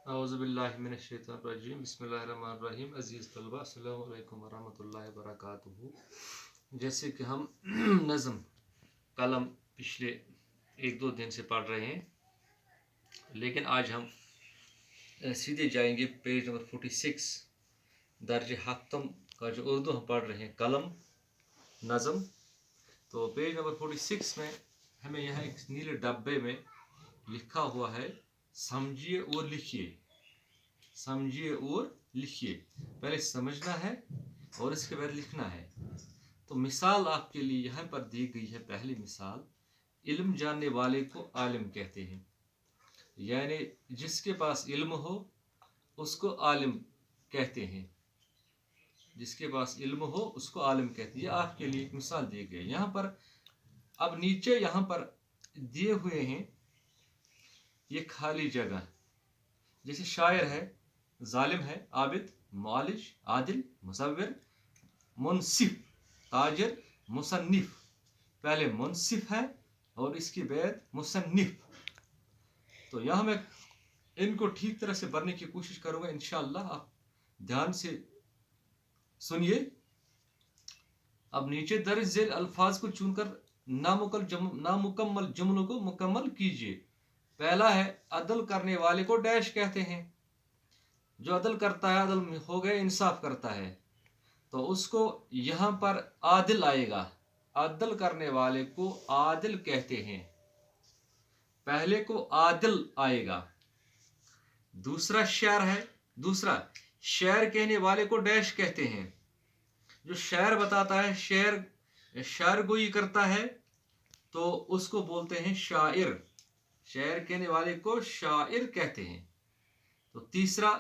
औज़ुबिल्लाहिमिनश्शैतानिर्रजीम बिस्मिल्लाहिर्रहमानिर्रहीम। अज़ीज़ तलबा अस्सलामु अलैकुम वरहमतुल्लाहि वबरकातुहू। जैसे कि हम नज़म कलम पिछले 1-2 दिन से पढ़ रहे हैं, लेकिन आज हम सीधे जाएंगे पेज नंबर 46 दर्ज हफ्तम का जो उर्दू हम पढ़ रहे हैं कलम नज़म। तो पेज नंबर 46 में हमें यहाँ एक नीले डब्बे में लिखा हुआ है समझिए और लिखिए। समझिए और लिखिए, पहले समझना है और इसके बाद लिखना है। तो मिसाल आपके लिए यहाँ पर दी गई है। पहली मिसाल, इल्म जानने वाले को आलिम कहते हैं, यानी जिसके पास इल्म हो उसको आलिम कहते हैं। जिसके पास इल्म हो उसको आलिम कहते हैं। ये आपके लिए एक मिसाल दी गई है यहाँ पर। अब नीचे यहाँ पर दिए हुए हैं ये खाली जगह, जैसे शायर है, जालिम है, आबिद, मालिज, आदिल, मुसव्विर, मुनसिफ, ताजिर, मुसन्निफ। पहले मुनसिफ है और इसके बाद मुसन्निफ। तो यहाँ मैं इनको ठीक तरह से पढ़ने की कोशिश करूँगा इंशाअल्लाह, आप ध्यान से सुनिए। अब नीचे दर्ज झेल अल्फाज को चुनकर नामुकम्मल जुमलों को मुकम्मल कीजिए। पहला है, अदल करने वाले को डैश कहते हैं। जो अदल करता है, अदल हो गए इंसाफ करता है, तो उसको यहाँ पर आदिल आएगा। अदल करने वाले को आदिल कहते हैं, पहले को आदिल आएगा। दूसरा शेर है, दूसरा शेर कहने वाले को डैश कहते हैं। जो शेर बताता है, शेर गोई करता है, तो उसको बोलते हैं शायर। शेर कहने वाले को शायर कहते हैं। तो तीसरा,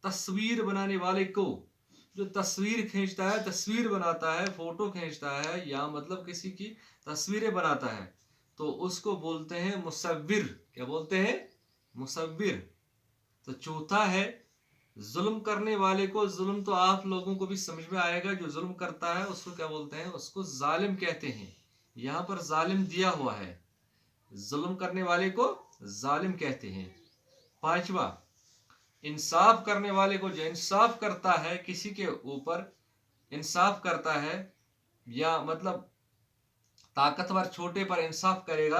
तस्वीर बनाने वाले को, जो तस्वीर खींचता है, तस्वीर बनाता है, फोटो खींचता है, या मतलब किसी की तस्वीरें बनाता है, तो उसको बोलते हैं मुसव्विर। क्या बोलते हैं? मुसव्विर। तो चौथा है, जुल्म करने वाले को, जुल्म तो आप लोगों को भी समझ में आएगा, जो जुल्म करता है उसको क्या बोलते हैं? उसको जालिम कहते हैं। यहाँ पर जालिम दिया हुआ है, जुल्म करने वाले को जालिम कहते हैं। पांचवा, इंसाफ करने वाले को, जो इंसाफ करता है, किसी के ऊपर इंसाफ करता है, या मतलब ताकतवर छोटे पर इंसाफ करेगा,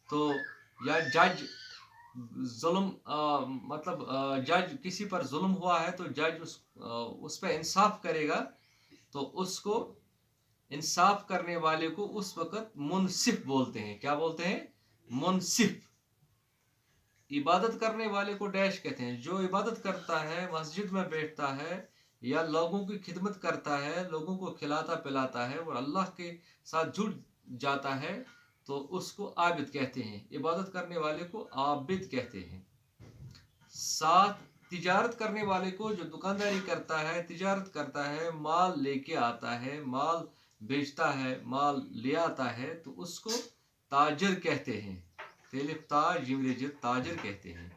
तो या जज जुल्म मतलब जज किसी पर जुल्म हुआ है तो जज उस पर इंसाफ करेगा, तो उसको इंसाफ करने वाले को उस वक्त मुनसिफ बोलते हैं। क्या बोलते हैं? मुनसिफ। इबादत करने वाले को डैश कहते हैं। जो इबादत करता है, मस्जिद में बैठता है या लोगों की खिदमत करता है, लोगों को खिलाता पिलाता है और अल्लाह के साथ जुड़ जाता है, तो उसको आबिद कहते हैं। इबादत करने वाले को आबिद कहते हैं। साथ, तिजारत करने वाले को, जो दुकानदारी करता है, तिजारत करता है, माल लेके आता है, माल बेचता है, माल ले आता है, तो उसको ताजर कहते हैं। ताजर कहते हैं।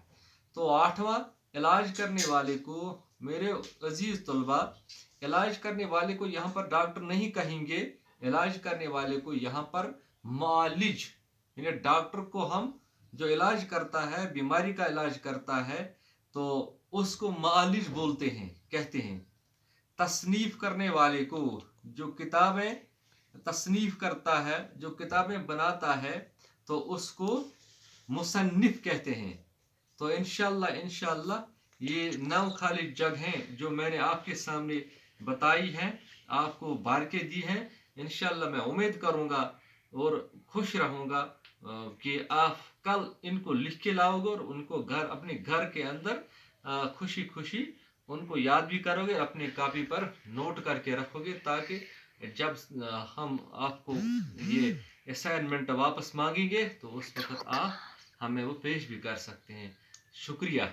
तो आठवां, इलाज करने वाले को, मेरे अजीज तलबा, इलाज करने वाले को यहाँ पर डॉक्टर नहीं कहेंगे, इलाज करने वाले को यहाँ पर मालिज, यानी डॉक्टर को हम जो इलाज करता है, बीमारी का इलाज करता है, तो उसको मालिज बोलते हैं, कहते हैं। तसनीफ करने वाले को, जो किताबें तसनीफ करता है, जो किताबें बनाता है, तो उसको मुसन्निफ कहते हैं। तो इंशाअल्लाह ये 9 खाली जगहें जो मैंने आपके सामने बताई हैं, आपको बारके दी हैं, इंशाअल्लाह मैं उम्मीद करूँगा और खुश रहूँगा कि आप कल इनको लिख के लाओगे और उनको अपने घर के अंदर खुशी खुशी उनको याद भी करोगे, अपनी कॉपी पर नोट करके रखोगे, ताकि जब हम आपको ये असाइनमेंट वापस मांगेंगे तो उस वक्त आप हमें वो पेश भी कर सकते हैं। शुक्रिया।